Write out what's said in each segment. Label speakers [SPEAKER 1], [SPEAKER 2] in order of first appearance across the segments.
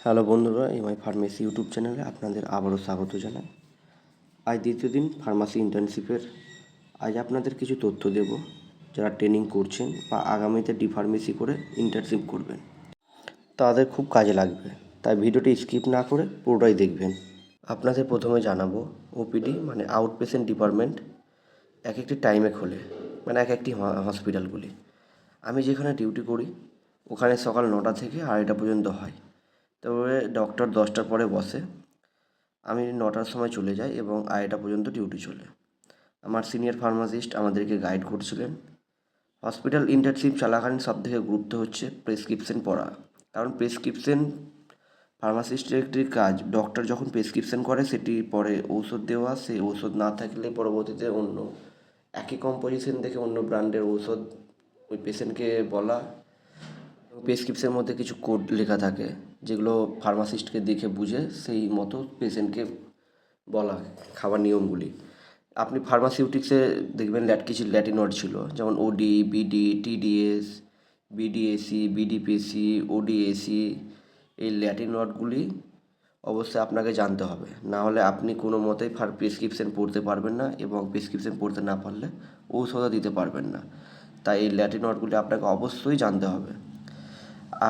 [SPEAKER 1] Hello বন্ধুরা, MI pharmacy YouTube চ্যানেলে আপনাদের আবারও স্বাগত জানাই। আজ দ্বিতীয় দিন ফার্মাসি ইন্টার্নশিপের। আজ আপনাদের কিছু তথ্য দেব যারা ট্রেনিং করছেন বা আগামীতে ডি ফার্মেসি করে ইন্টার্নশিপ করবেন, তাদের খুব কাজে লাগবে। তাই ভিডিওটি স্কিপ না করে পুরোটাই দেখবেন। আপনাদের প্রথমে জানাবো ওপিডি মানে আউট পেশেন্ট ডিপার্টমেন্ট এক একটি টাইমে খোলে, মানে এক একটি হসপিটালগুলি। আমি যেখানে ডিউটি করি ওখানে সকাল 9টা থেকে 2:30 পর্যন্ত হয়। তবে ডক্টর 10টার পরে বসে। আমি 9টার সময় চলে যাই এবং 2:30 পর্যন্ত ডিউটি চলে। আমার সিনিয়র ফার্মাসিস্ট আমাদেরকে গাইড করছিলেন। হসপিটাল ইন্টার্নশিপ চলাকালীন সবথেকে গুরুত্ব হচ্ছে প্রেসক্রিপশন পড়া, কারণ প্রেসক্রিপশন ফার্মাসিস্টের একটি কাজ। ডক্টর যখন প্রেসক্রিপশন করে সেটি পরে ঔষধ দেওয়া, সেই ঔষধ না থাকলে পরবর্তীতে অন্য একই কম্পোজিশন দেখে অন্য ব্র্যান্ডের ঔষধ ওই পেশেন্টকে বলা। প্রেসক্রিপশনের মধ্যে কিছু কোড লেখা থাকে যেগুলো ফার্মাসিস্টকে দেখে বুঝে সেই মতো পেশেন্টকে বলা খাবার নিয়মগুলি। আপনি ফার্মাসিউটিক্সে দেখবেন কিছু ল্যাটিন ছিল, যেমন ওডি, বিডি, টিডিএস, বিডিএসি, বিডিপিসি, ওডিএসি। এই ল্যাটিন ওয়ার্ডগুলি অবশ্যই আপনাকে জানতে হবে, না হলে আপনি কোনো মতেই প্রেসক্রিপশন পড়তে পারবেন না এবং প্রেসক্রিপশন পড়তে না পারলে ঔষধও দিতে পারবেন না। তাই এই ল্যাটিন ওয়ার্ডগুলি আপনাকে অবশ্যই জানতে হবে।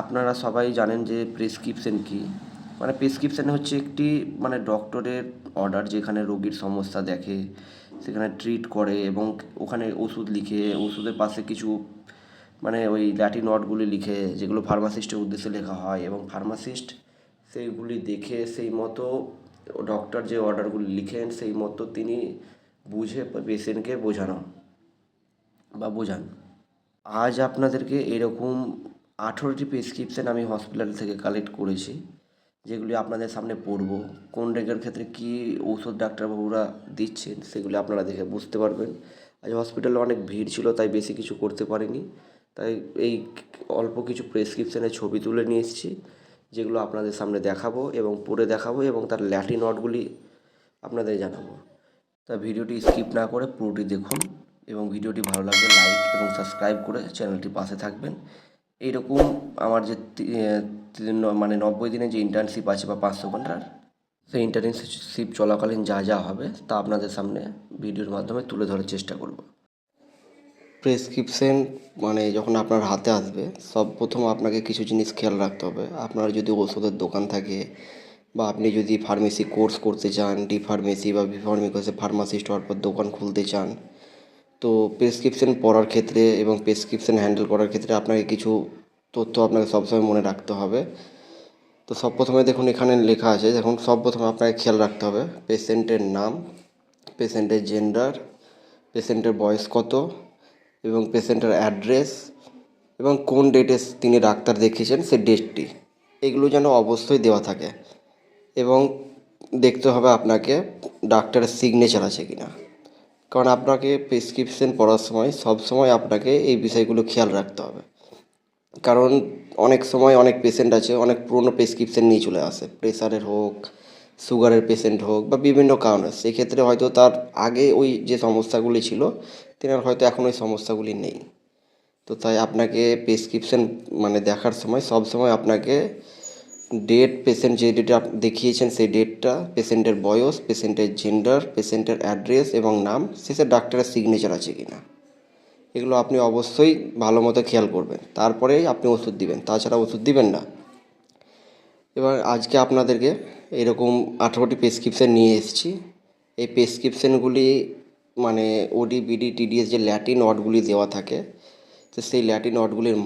[SPEAKER 1] আপনারা সবাই জানেন যে প্রেসক্রিপশন কী। মানে প্রেসক্রিপশন হচ্ছে একটি ডক্টরের অর্ডার, যেখানে রোগীর সমস্যা দেখে, সেখানে ট্রিট করে এবং ওখানে ওষুধ লিখে, ওষুধের পাশে কিছু ওই ল্যাটিন ওয়ার্ডগুলি লিখে, যেগুলো ফার্মাসিস্টের উদ্দেশ্যে লেখা হয় এবং ফার্মাসিস্ট সেইগুলি দেখে সেই মতো ডক্টর যে অর্ডারগুলি লিখেন সেই মতো তিনি বুঝে পেশেন্টকে বোঝান। আজ আপনাদেরকে এরকম 18টি প্রেসক্রিপশন আমি হসপিটাল থেকে কালেক্ট করেছি, যেগুলি আপনাদের সামনে পড়ব। কোন রোগের ক্ষেত্রে কী ঔষধ ডাক্তারবাবুরা দিচ্ছেন সেগুলি আপনারা দেখে বুঝতে পারবেন। আজ হসপিটালে অনেক ভিড় ছিল, তাই বেশি কিছু করতে পারিনি। তাই এই অল্প কিছু প্রেসক্রিপশনের ছবি তুলে নিয়ে এসেছি, যেগুলো আপনাদের সামনে দেখাবো এবং পড়ে দেখাবো এবং তার ল্যাটিন ওয়ার্ডগুলি আপনাদের জানাবো। তা ভিডিওটি স্কিপ না করে পুরোটি দেখুন এবং ভিডিওটি ভালো লাগলে লাইক এবং সাবস্ক্রাইব করে চ্যানেলটির পাশে থাকবেন। এইরকম আমার যে 90 দিনের যে ইন্টার্নশিপ আছে বা 500 ঘন্টার, সেই ইন্টার্নশিপ চলাকালীন যা যা হবে তা আপনাদের সামনে ভিডিওর মাধ্যমে তুলে ধরার চেষ্টা করব। প্রেসক্রিপশন যখন আপনার হাতে আসবে, প্রথম আপনাকে কিছু জিনিস খেয়াল রাখতে হবে। আপনার যদি ওষুধের দোকান থাকে বা আপনি যদি ফার্মেসি কোর্স করতে চান, ডি ফার্মেসি বা বি ফার্মেসি ফার্মাসিস্ট হওয়ার পর দোকান খুলতে চান, তো প্রেসক্রিপশন পড়ার ক্ষেত্রে এবং প্রেসক্রিপশন হ্যান্ডেল করার ক্ষেত্রে আপনাকে কিছু তথ্য আপনাকে সবসময় মনে রাখতে হবে। তো প্রথমে দেখুন এখানে লেখা আছে, দেখুন প্রথমে আপনাকে খেয়াল রাখতে হবে পেশেন্টের নাম, পেশেন্টের জেন্ডার, পেশেন্টের বয়স কত এবং পেশেন্টের অ্যাড্রেস এবং কোন ডেটে তিনি ডাক্তার দেখিয়েছেন সে ডেটটি, এগুলো যেন অবশ্যই দেওয়া থাকে। এবং দেখতে হবে আপনাকে ডাক্তারের সিগনেচার আছে কি না, কারণ আপনাকে প্রেসক্রিপশন পড়ার সময় সবসময় আপনাকে এই বিষয়গুলো খেয়াল রাখতে হবে। কারণ অনেক সময় অনেক পেশেন্ট আছে অনেক পুরনো প্রেসক্রিপশন নিয়ে চলে আসে, প্রেশারের হোক, সুগারের পেশেন্ট হোক বা বিভিন্ন কারণে। সেক্ষেত্রে হয়তো তার আগে ওই যে সমস্যাগুলি ছিল তেনার হয়তো এখন ওই সমস্যাগুলি নেই। তো তাই আপনাকে প্রেসক্রিপশন দেখার সময় সব সময় আপনাকে ডেট, পেশেন্ট যে ডেটে দেখিয়েছেন সেই ডেটটা, পেশেন্টের বয়স, পেশেন্টের জেন্ডার, পেশেন্টের অ্যাড্রেস এবং নাম, শেষে ডাক্তারের সিগনেচার আছে কি না, এগুলো আপনি অবশ্যই ভালো মতো খেয়াল করবেন। তারপরেই আপনি ওষুধ দিবেন, তাছাড়া ওষুধ দিবেন না। এবার আজকে আপনাদেরকে এরকম 18টি প্রেসক্রিপশন নিয়ে এসেছি। এই প্রেসক্রিপশনগুলি ওডি, বিডি, টিডিএস যে ল্যাটিন ওয়ার্ডগুলি দেওয়া থাকে, তো সেই ল্যাটিন ওয়ার্ডগুলির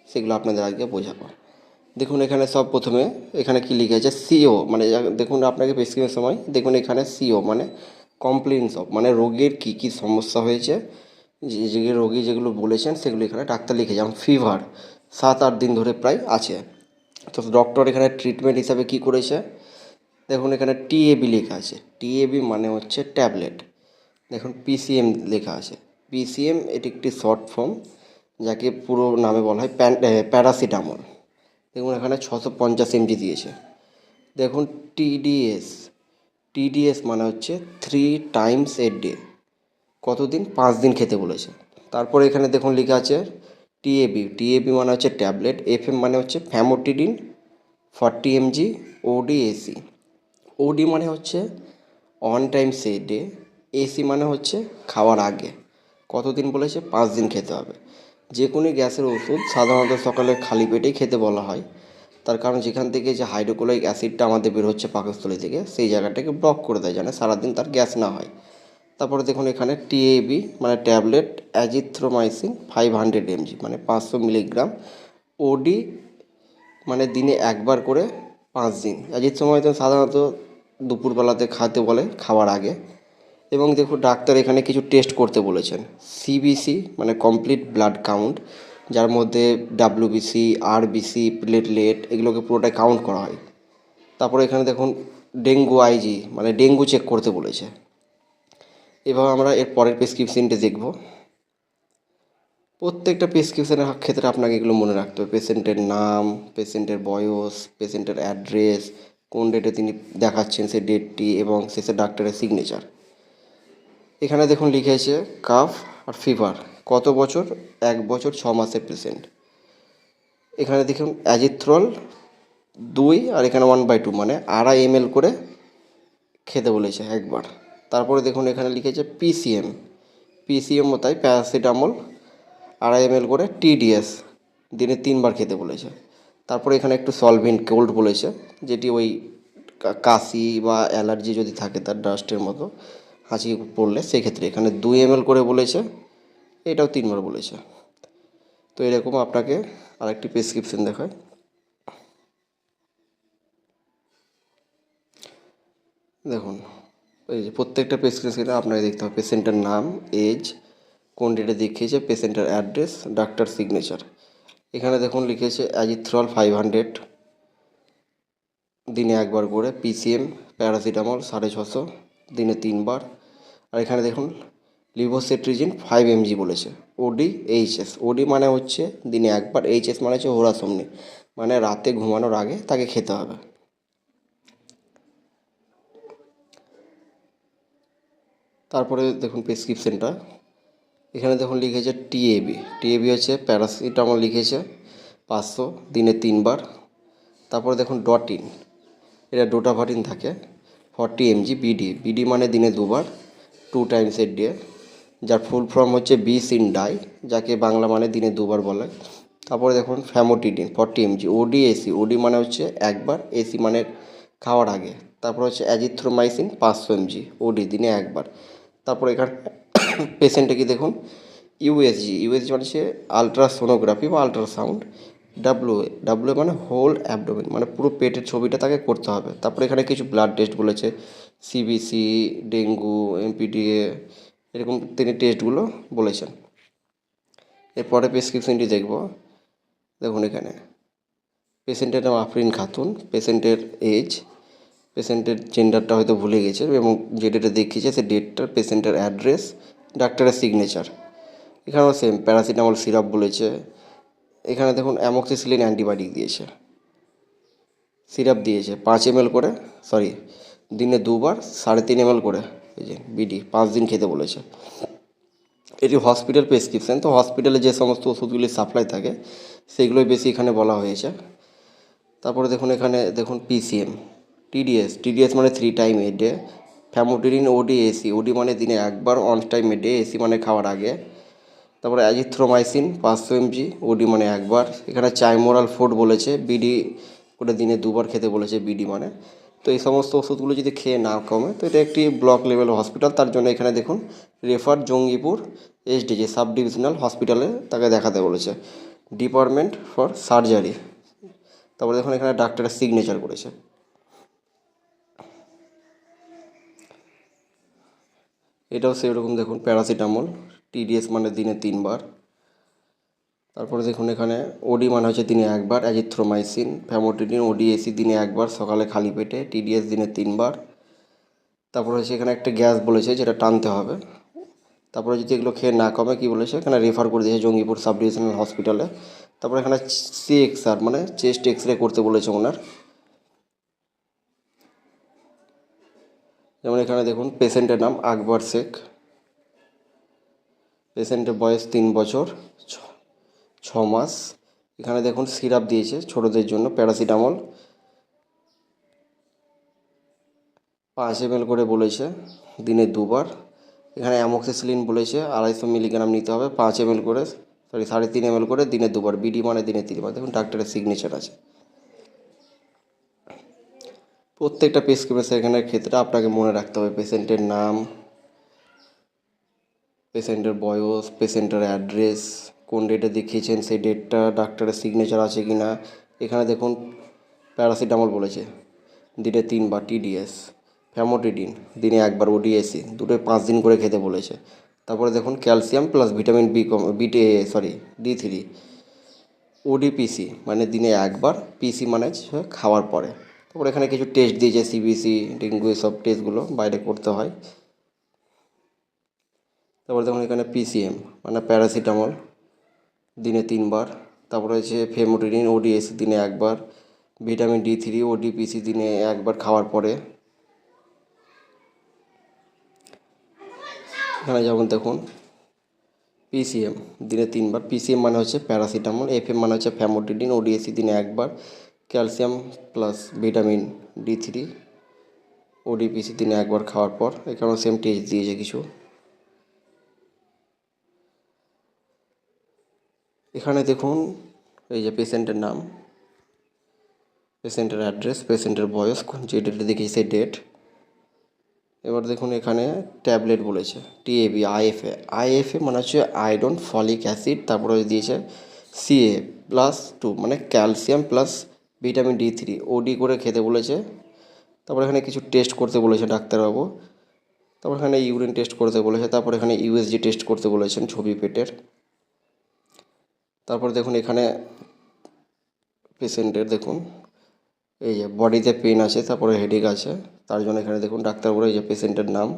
[SPEAKER 1] সেগুলো আপনাদের আজকে বোঝাবো। দেখুন এখানে প্রথমে এখানে কী লিখে আছে, সিও দেখুন আপনাকে প্রেসক্রিপশনের সময় দেখুন এখানে সিও কমপ্লেন্স অফ রোগীর কী কী সমস্যা হয়েছে, যে রোগী যেগুলো বলেছেন সেগুলো এখানে ডাক্তার লিখে, যেমন ফিভার 7-8 দিন ধরে প্রায় আছে। তো ডক্টর এখানে ট্রিটমেন্ট হিসাবে কী করেছে, দেখুন এখানে টিএবি লেখা আছে। টিএবি হচ্ছে ট্যাবলেট। দেখুন পিসিএম লেখা আছে। পিসিএম এটি একটি শর্ট ফর্ম, যাকে পুরো নামে বলা হয় প্যারাসিটামল। দেখুন এখানে 650 mg দিয়েছে। দেখুন টিডিএস, টিডিএস হচ্ছে 3 times a day, কতদিন, 5 দিন খেতে বলেছে। তারপরে এখানে দেখুন লেখা আছে টিএবি, টিএবি হচ্ছে ট্যাবলেট, এফএম হচ্ছে ফ্যামোটিডিন 40 mg ওডি এসি। ওডি মানে হচ্ছে অন টাইম সেই ডে, এসি মানে হচ্ছে খাওয়ার আগে। কতদিন বলেছে? 5 দিন খেতে হবে। যে কোনো গ্যাসের ওষুধ সাধারণত সকালে খালি পেটেই খেতে বলা হয়, তার কারণ যেখান থেকে যে হাইড্রোক্লোরিক অ্যাসিডটা আমাদের বের হচ্ছে পাকস্থলী থেকে, সেই জায়গাটাকে ব্লক করে দেয়, যেন সারাদিন তার গ্যাস না হয়। তারপরে দেখুন এখানে টিএবি মানে ট্যাবলেট অ্যাজিথ্রোমাইসিন 500 mg মানে 500 মিলিগ্রাম। ওডি মানে দিনে একবার করে 5 দিন। অ্যাজিথ্রোমাইসিন সাধারণত দুপুরবেলাতে খাতে বলে, খাওয়ার আগে। এবং দেখুন ডাক্তার এখানে কিছু টেস্ট করতে বলেছেন। সিবিসি মানে কমপ্লিট ব্লাড কাউন্ট, যার মধ্যে ডাব্লিউবিসি, আরবিসি, প্লেটলেট এগুলোকে পুরোটাই কাউন্ট করা হয়। তারপরে এখানে দেখুন ডেঙ্গু আইজি মানে ডেঙ্গু চেক করতে বলেছে। এভাবে আমরা এর পরের প্রেসক্রিপশনটি দেখব। প্রত্যেকটা প্রেসক্রিপশনের ক্ষেত্রে আপনাকে এগুলো মনে রাখতে হবে: পেশেন্টের নাম, পেশেন্টের বয়স, পেশেন্টের অ্যাড্রেস, কোন ডেটে তিনি দেখাচ্ছেন সেই ডেটটি, এবং শেষে ডাক্তারের সিগনেচার। এখানে দেখুন লিখেছে কাফ আর ফিভার, কত বছর? 1 বছর 6 মাসের পেশেন্ট। এখানে দেখুন অ্যাজিথ্রল 2, আর এখানে 1/2 মানে 2.5 ml করে খেতে বলেছে একবার। তারপরে দেখুন এখানে লিখেছে পিসিএম, পিসিএমও তাই, প্যারাসিটামল 2.5 ml করে টিডিএস দিনে 3বার খেতে বলেছে। তারপরে এখানে একটু সলভেন্ট কোল্ড বলেছে, যেটি ওই কাশি বা অ্যালার্জি যদি থাকে তার ডাস্টের মতো হাঁচি পড়লে সেক্ষেত্রে এখানে 2 ml করে বলেছে, এটাও 3বার বলেছে। তো এরকম আপনাকে আরেকটি প্রেসক্রিপশন দেখায়। দেখুন এই যে প্রত্যেকটা প্রেসক্রিপশনে আপনাকে দেখতে হবে পেশেন্টের নাম, এজ, কোন ডেটে দেখিয়েছে, পেশেন্টের অ্যাড্রেস, ডাক্তার সিগনেচার। এখানে দেখুন লিখেছে অ্যাজিথ্রল 500 দিনে একবার করে, পিসিএম প্যারাসিটামল 650 দিনে 3বার। আর এখানে দেখুন লিভোসেট্রিজিন 5 mg বলেছে। ওডি এইচএস, ওডি মানে হচ্ছে দিনে একবার, এইচএস মানে হচ্ছে হোরাসমনি মানে রাতে ঘুমানোর আগে তাকে খেতে হবে। তারপরে দেখুন প্রেসক্রিপশনটা, এখানে দেখুন লিখেছে টিএবি, টিএবি হচ্ছে প্যারাসিটামল লিখেছে 500 দিনে 3বার। তারপরে দেখুন ডটিন, এটা ডোটাভারিন থাকে 40 mg বিডি, বিডি মানে দিনে 2বার, 2 টাইমস এ ডে, যার ফুল ফর্ম হচ্ছে বিস ইন ডাই, যাকে বাংলা মানে দিনে 2বার বলে। তারপরে দেখুন ফ্যামোটিডিন 40 mg, ওডি এসি, ওডি মানে হচ্ছে একবার, এসি মানে খাওয়ার আগে। তারপর হচ্ছে অ্যাজিথ্রোমাইসিন 500 mg, ওডি দিনে একবার। তারপর এখানে পেশেন্টে কি দেখুন ইউএসজি, ইউএসজি মানে হচ্ছে আলট্রাসোনোগ্রাফি বা আলট্রাসাউন্ড, ডাব্লিউ, ডাব্লিউ মানে হোল অ্যাবডোমেন মানে পুরো পেটের ছবিটা তাকে করতে হবে। তারপরে এখানে কিছু ব্লাড টেস্ট বলেছে, সিবিসি, ডেঙ্গু, এমপিডিএ, এরকম তিনি টেস্টগুলো বলেছেন। এরপরে প্রেসক্রিপশনটি দেখব। দেখুন এখানে পেশেন্টের নাম আফরিন খাতুন, পেশেন্টের এজ, পেশেন্টের জেন্ডারটা হয়তো ভুলে গেছে, এবং যে ডেটে দেখিয়েছে সে ডেটটার, পেশেন্টের অ্যাড্রেস, ডাক্তারের সিগনেচার। এখানেও সেম প্যারাসিটামল সিরাপ বলেছে। এখানে দেখুন অ্যামোক্সিসিলিন অ্যান্টিবায়োটিক দিয়েছে, সিরাপ দিয়েছে 5 ml করে, সরি দিনে 2বার 3.5 ml করে, এই যে বিডি 5 দিন খেতে বলেছে। এটি হসপিটাল প্রেসক্রিপশান, তো হসপিটালে যে সমস্ত ওষুধগুলি সাপ্লাই থাকে সেগুলোই বেশি এখানে বলা হয়েছে। তারপরে দেখুন এখানে দেখুন পিসিএম, টিডিএস, টিডিএস মানে 3 time a day, famotidine OD AC, OD মানে দিনে একবার, on time a day, AC মানে খাওয়ার আগে। তারপরে অ্যাজিথ্রোমাইসিন 500 mg, ওডি মানে একবার। এখানে চাইমোরাল ফুড বলেছে, বিডি করে দিনে 2বার খেতে বলেছে, বিডি মানে। তো এই সমস্ত ওষুধগুলো যদি খেয়ে না কমে তো এটা একটি ব্লক লেভেল হসপিটাল, তার জন্য এখানে দেখুন refer Jangipur SDG sub divisional হসপিটালে তাকে দেখাতে বলেছে, ডিপার্টমেন্ট ফর সার্জারি। তারপরে দেখুন এখানে ডাক্তারের সিগনেচার করেছে। এটাও সেরকম দেখুন প্যারাসিটামল, টিডিএস মানে দিনে 3বার। তারপরে দেখুন এখানে ওডি মানে হচ্ছে দিনে একবার, অ্যাজিথ্রোমাইসিন, ফ্যামোটিডিন ওডি এসি দিনে একবার সকালে খালি পেটে, টিডিএস দিনে 3বার। তারপরে হচ্ছে এখানে একটা গ্যাস বলেছে যেটা টানতে হবে। তারপরে যদি এগুলো খেয়ে না কমে কী বলেছে, এখানে রেফার করে দিয়েছে জঙ্গিপুর সাব ডিভিশনাল হসপিটালে। তারপরে এখানে সিএক্সআর মানে চেস্ট এক্স রে করতে বলেছে ওনার। যেমন এখানে দেখুন পেশেন্টের নাম আকবর শেখ, পেশেন্টের বয়স 3 বছর 6 মাস। এখানে দেখুন সিরাপ দিয়েছে ছোটোদের জন্য প্যারাসিটামল 5 ml করে বলেছে দিনে 2 বার। এখানে অ্যামোক্সিসিলিন বলেছে 250 মিলিগ্রাম নিতে হবে 5 ml করে, সরি 3.5 ml করে দিনে 2 বার, বিডি মানে দিনে 3 বার। দেখুন ডাক্তারের সিগনেচার আছে। প্রত্যেকটা প্রেসক্রিপশনের ক্ষেত্রে আপনাকে মনে রাখতে হবে পেশেন্টের নাম, পেশেন্টের বয়স, পেশেন্টের অ্যাড্রেস, কোন ডেটে দেখিয়েছেন সেই ডেটটা, ডাক্তারের সিগনেচার আছে কি না। এখানে দেখুন প্যারাসিটামল বলেছে দিনে 3 বার টিডিএস, ফ্যামোটিডিন দিনে 1 বার ওডিএসি, দুটোই 5 দিন করে খেতে বলেছে। তারপরে দেখুন ক্যালসিয়াম প্লাস ভিটামিন ডি3, ওডিপিসি মানে দিনে 1 বার, পিসি মানে খাওয়ার পরে। তারপর এখানে কিছু টেস্ট দিয়েছে, সিবিসি, ডেঙ্গু, সব টেস্টগুলো বাইরে করতে হয়। তারপর দেখুন এখানে পিসিএম মানে প্যারাসিটামল দিনে 3 বার। তারপরে হচ্ছে ফেমোটিডিন ওডিএসি দিনে 1 বার, ভিটামিন ডি3 ওডিপিসি দিনে 1 বার খাওয়ার পরে। এখানে যেমন দেখুন পিসিএম দিনে 3 বার, পিসিএম মানে হচ্ছে প্যারাসিটামল, এফএম মানে হচ্ছে ফ্যামোটিডিন ওডিএসি দিনে 1 বার, ক্যালসিয়াম প্লাস ভিটামিন ডি3 ওডিপিসি দিনে 1 বার খাওয়ার পর। এখানেও সেম টেস্ট দিয়েছে কিছু। এখানে দেখুন এই যে পেশেন্টের নাম, পেশেন্টের অ্যাড্রেস, পেশেন্টের বয়স, যে ডেটে দেখেছি সেই ডেট। এবার দেখুন এখানে ট্যাবলেট বলেছে টিএবি, আইএফএ মানে হচ্ছে আয়রন ফলিক অ্যাসিড, তারপরে দিয়েছে CA+2 মানে ক্যালসিয়াম প্লাস ভিটামিন ডি3 ওডি করে খেতে বলেছে। তারপর এখানে কিছু টেস্ট করতে বলেছে ডাক্তারবাবু। তারপর এখানে ইউরিন টেস্ট করতে বলেছে। তারপর এখানে ইউএসজি টেস্ট করতে বলেছেন, ছবি পেটের। তারপর দেখুন এখানে পেশেন্টের দেখুন এই যে বডিতে পেন আছে, তারপরে হেডেক আছে, তার জন্য এখানে দেখুন ডাক্তারবাবু এই যে পেশেন্টের নাম,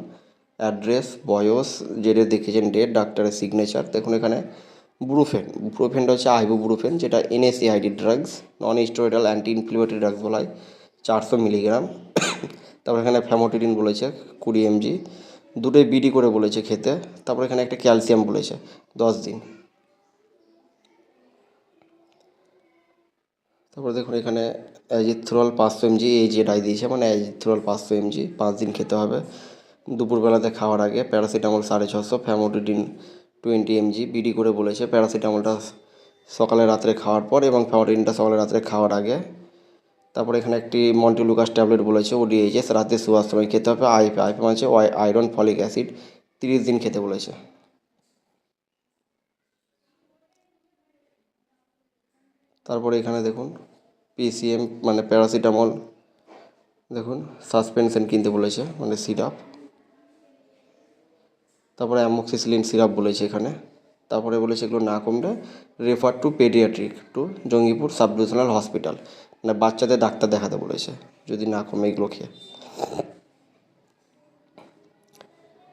[SPEAKER 1] অ্যাড্রেস, বয়স, যেটা দেখিয়েছেন ডেট, ডাক্তারের সিগনেচার। দেখুন এখানে ব্রুফেনটা হচ্ছে আইবুপ্রোফেন, যেটা NSAID drugs, non steroidal anti inflammatory drugs বলা হয়, 400 মিলিগ্রাম। তারপর এখানে ফ্যামোটিডিন বলেছে 20 mg, দুটোই বিডি করে বলেছে খেতে। তারপর এখানে একটা ক্যালসিয়াম বলেছে 10 দিন। তারপর দেখুন এখানে অ্যাজিথ্রল 500 mg, এই যে ডাই দিয়েছে মানে অ্যাজিথ্রল 500 mg 5 দিন খেতে হবে। দুপুরবেলাতে খাওয়ার আগে প্যারাসিটামল 650, ফ্যামোটিডিন 20 mg বিডি করে বলেছে। প্যারাসিটামলটা সকালে রাত্রে খাওয়ার পর এবং ফ্যামোটিডিনটা সকালে রাত্রে খাওয়ার আগে। তারপর এখানে একটি মন্টিলুকাস ট্যাবলেট বলেছে ওডিএইচএস, রাতে শোয়ার সময় খেতে হবে। আইপি মানে হচ্ছে আয়রন ফলিক অ্যাসিড 30 দিন খেতে বলেছে। তারপরে এখানে দেখুন পিসিএম মানে প্যারাসিটামল, দেখুন সাসপেনশন কিনতে বলেছে মানে সিরাপ। তারপরে অ্যামোক্সিসিলিন সিরাপ বলেছে এখানে। তারপরে বলেছে এগুলো না কমলে refer to pediatric to Jangipur sub divisional hospital, মানে বাচ্চাদের ডাক্তার দেখাতে বলেছে যদি না কমে এগুলো খেয়ে।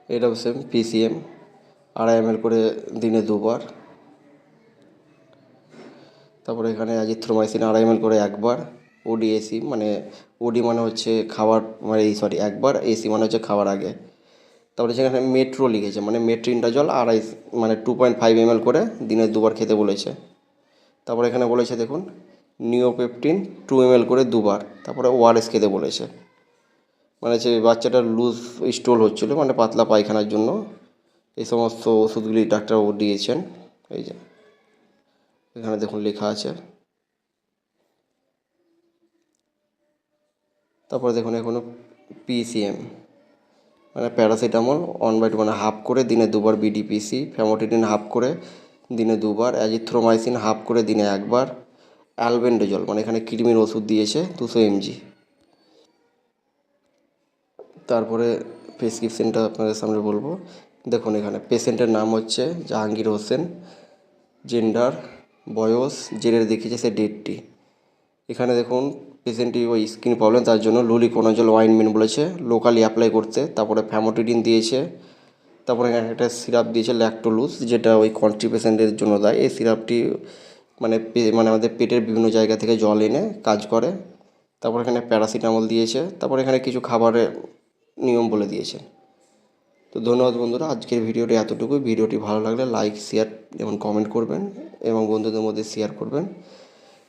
[SPEAKER 1] এটা সেম পিসিএম 2.5 ml করে দিনে 2 বার। তারপরে এখানে অ্যাজিথ্রোমাইসিন 2.5 ml করে 1 বার। ওডিএসি মানে ওডি মানে হচ্ছে খাবার মানে সরি 1 বার, এসি মানে হচ্ছে খাওয়ার আগে। তারপরে সেখানে মেট্রো লিখেছে মানে মেট্রিনটাজল 2.5 মানে 2.5 ml করে দিনে 2 বার খেতে বলেছে। তারপরে এখানে বলেছে দেখুন নিওপেপটিন 2 ml করে 2 বার। তারপরে ওআরএস খেতে বলেছে, মানে হচ্ছে বাচ্চাটার লুজ স্টোল হচ্ছিলো মানে পাতলা পায়খানার জন্য এই সমস্ত ওষুধগুলি ডাক্তারবাবু দিয়েছেন। এই যে এখানে দেখুন লেখা আছে। তারপরে দেখুন এখনও পিসিএম মানে প্যারাসিটামল 1/2 মানে হাফ করে দিনে 2 বার, বিডিপিসি ফ্যামোটিডিন হাফ করে দিনে 2 বার, অ্যাজিথ্রোমাইসিন হাফ করে দিনে 1 বার, অ্যালবেন্ডাজল মানে এখানে কৃমির ওষুধ দিয়েছে 200 mg। তারপরে প্রেসক্রিপশনটা আপনাদের সামনে বলবো। দেখুন এখানে পেশেন্টের নাম হচ্ছে জাহাঙ্গীর হোসেন, জেন্ডার, বয়স, যেটা দেখিয়েছে সে ডেটটি। এখানে দেখুন পেশেন্টটি ওই স্কিন প্রবলেম, তার জন্য লুলিকোনাজল অয়েনমেন্ট বলেছে লোকালি অ্যাপ্লাই করতে। তারপরে ফ্যামোটিডিন দিয়েছে। তারপরে এখানে একটা সিরাপ দিয়েছে ল্যাক্টোলুজ, যেটা ওই কনস্টিপেশনের জন্য দেয়। এই সিরাপটি মানে মানে আমাদের পেটের বিভিন্ন জায়গা থেকে জল এনে কাজ করে। তারপর এখানে প্যারাসিটামল দিয়েছে। তারপর এখানে কিছু খাবারের নিয়ম বলে দিয়েছে। তো ধন্যবাদ বন্ধুরা, আজকের ভিডিওটি এতটুকুই। ভিডিওটি ভালো লাগলে লাইক, শেয়ার এবং কমেন্ট করবেন এবং বন্ধুদের মধ্যে শেয়ার করবেন।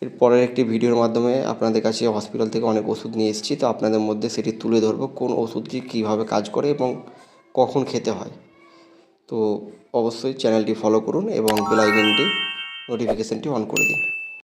[SPEAKER 1] এর পরের একটি ভিডিওর মাধ্যমে আপনাদের কাছে হসপিটাল থেকে অনেক ওষুধ নিয়ে এসেছি, তো আপনাদের মধ্যে সেটি তুলে ধরবো কোন ওষুধটি কীভাবে কাজ করে এবং কখন খেতে হয়। তো অবশ্যই চ্যানেলটি ফলো করুন এবং বেল আইকনটি নোটিফিকেশানটি অন করে দিন।